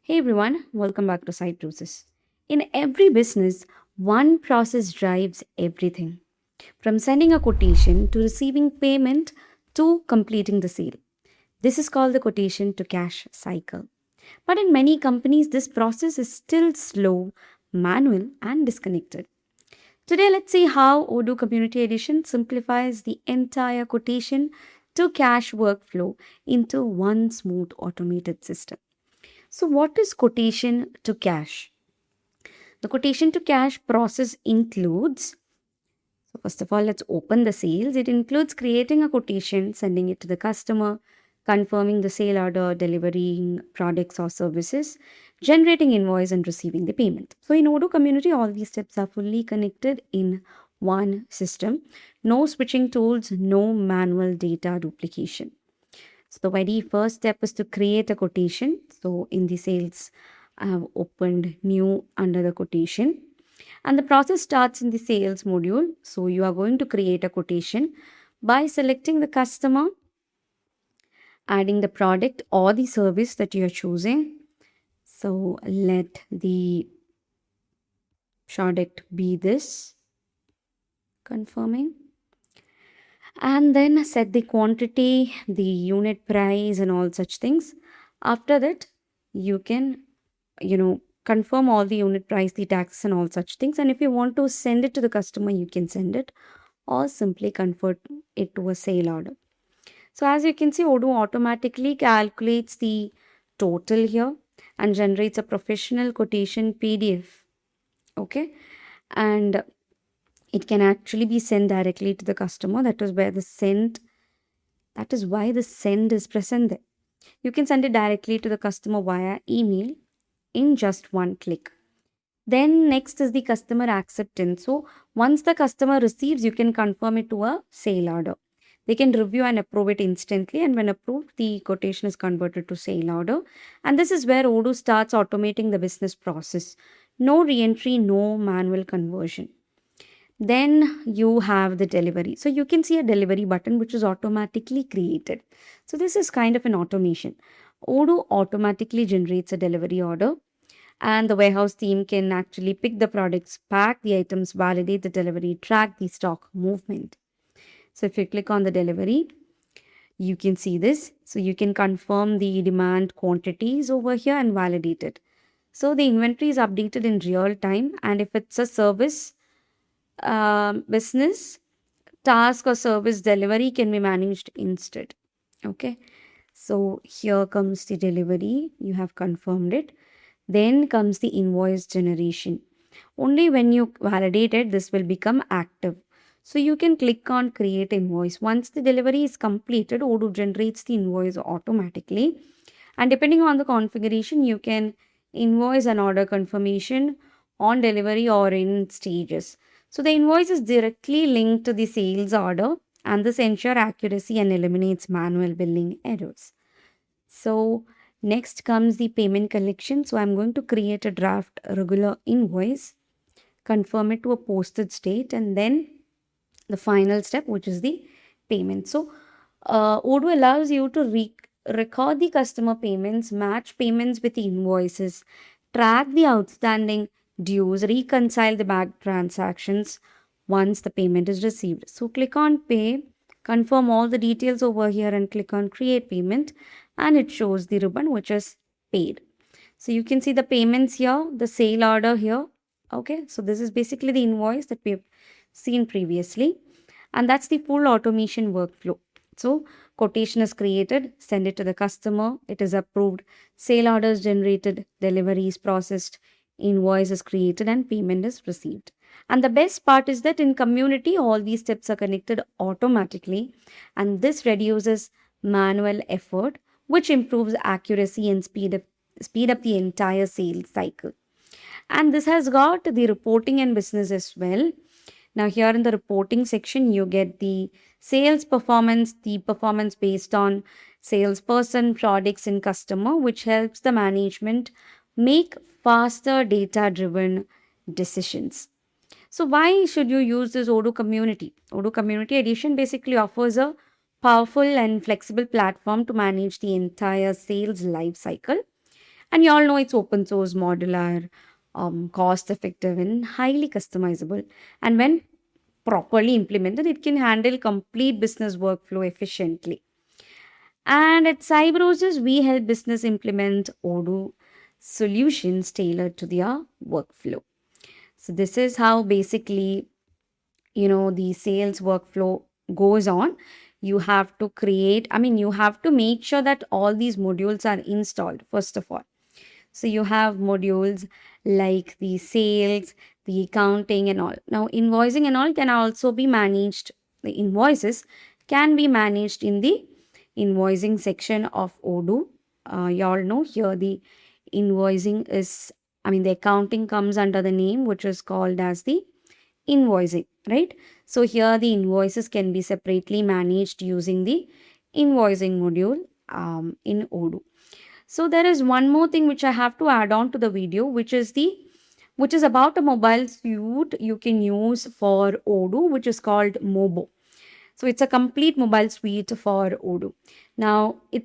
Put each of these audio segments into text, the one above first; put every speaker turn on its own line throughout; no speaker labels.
Hey everyone, welcome back to Cybrosys. In every business, one process drives everything from sending a quotation to receiving payment to completing the sale. This is called the quotation to cash cycle. But in many companies, this process is still slow, manual, and disconnected. Today, let's see how Odoo Community Edition simplifies the entire quotation to cash workflow into one smooth automated system. So, what is quotation to cash? The quotation to cash process includes, so first of all, let's open the sales. It includes creating a quotation, sending it to the customer, confirming the sale order, delivering products or services, generating invoice, and receiving the payment. So, in Odoo Community, all these steps are fully connected in one system. No switching tools, no manual data duplication. So the very first step is to create a quotation. So in the sales, I have opened new under the quotation. And the process starts in the sales module. So you are going to create a quotation by selecting the customer, adding the product or the service that you are choosing. So let the product be this, confirming. And then set the quantity, the unit price, and all such things. After that, you can confirm all the unit price, the taxes, and all such things. And if you want to send it to the customer, you can send it or simply convert it to a sale order. So as you can see, Odoo automatically calculates the total here and generates a professional quotation PDF. Okay. And it can actually be sent directly to the customer. That is why the send is present there. You can send it directly to the customer via email in just one click. Then next is the customer acceptance. So once the customer receives, you can confirm it to a sale order. They can review and approve it instantly, and when approved, the quotation is converted to sale order. And this is where Odoo starts automating the business process. No re-entry, no manual conversion. Then you have the delivery. So you can see a delivery button which is automatically created. So this is kind of an automation. Odoo automatically generates a delivery order, and the warehouse team can actually pick the products, pack the items, validate the delivery, track the stock movement. So if you click on the delivery, you can see this. So you can confirm the demand quantities over here and validate it. So the inventory is updated in real time, and if it's a service business, task or service delivery can be managed instead. Okay, so here comes the delivery, you have confirmed it. Then comes the invoice generation. Only when you validate it, this will become active. So you can click on create invoice. Once the delivery is completed, Odoo generates the invoice automatically. And depending on the configuration, you can invoice an order confirmation on delivery or in stages. So the invoice is directly linked to the sales order, and this ensures accuracy and eliminates manual billing errors. So next comes the payment collection. So I'm going to create a draft regular invoice, confirm it to a posted date, and then the final step, which is the payment. So Odoo allows you to record the customer payments, match payments with the invoices, track the outstanding dues, reconcile the bank transactions once the payment is received. So click on pay, confirm all the details over here, and click on create payment, and it shows the ribbon which is paid. So you can see the payments here, the sale order here. Okay, so this is basically the invoice that we've seen previously, and that's the full automation workflow. So quotation is created, send it to the customer, it is approved, sale orders generated, delivery is processed, invoice is created, and payment is received. And the best part is that in community, all these steps are connected automatically, and this reduces manual effort, which improves accuracy and speed up the entire sales cycle. And this has got the reporting and business as well. Now here in the reporting section, you get the sales performance, the performance based on salesperson, products, and customer, which helps the management make faster data driven decisions. So why should you use this Odoo community? Odoo Community Edition basically offers a powerful and flexible platform to manage the entire sales life cycle. And you all know it's open source, modular, cost effective, and highly customizable. And when properly implemented, it can handle complete business workflow efficiently. And at Cybrosys, we help business implement Odoo solutions tailored to their workflow. So this is how basically, the sales workflow goes on. You have to create, you have to make sure that all these modules are installed first of all. So you have modules like the sales, the accounting, and all. Now, invoicing and all can also be managed. The invoices can be managed in the invoicing section of Odoo. You all know here the invoicing is, the accounting comes under the name which is called as the invoicing, right? So here the invoices can be separately managed using the invoicing module in Odoo. So there is one more thing which I have to add on to the video, which is about a mobile suite you can use for Odoo, which is called Mobo. So it's a complete mobile suite for Odoo. Now it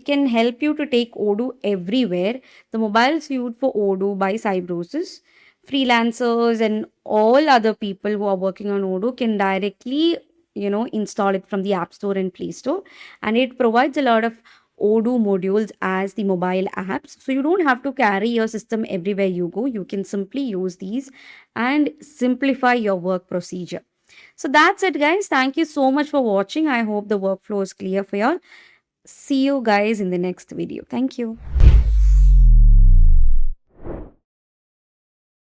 can help you to take Odoo everywhere. The mobile suite for Odoo by Cybrosys, freelancers and all other people who are working on Odoo can directly install it from the App Store and Play Store, and it provides a lot of Odoo modules as the mobile apps. So you don't have to carry your system everywhere you go. You can simply use these and simplify your work procedure. So that's it, guys. Thank you so much for watching. I hope the workflow is clear for you all. See you guys in the next video. Thank you.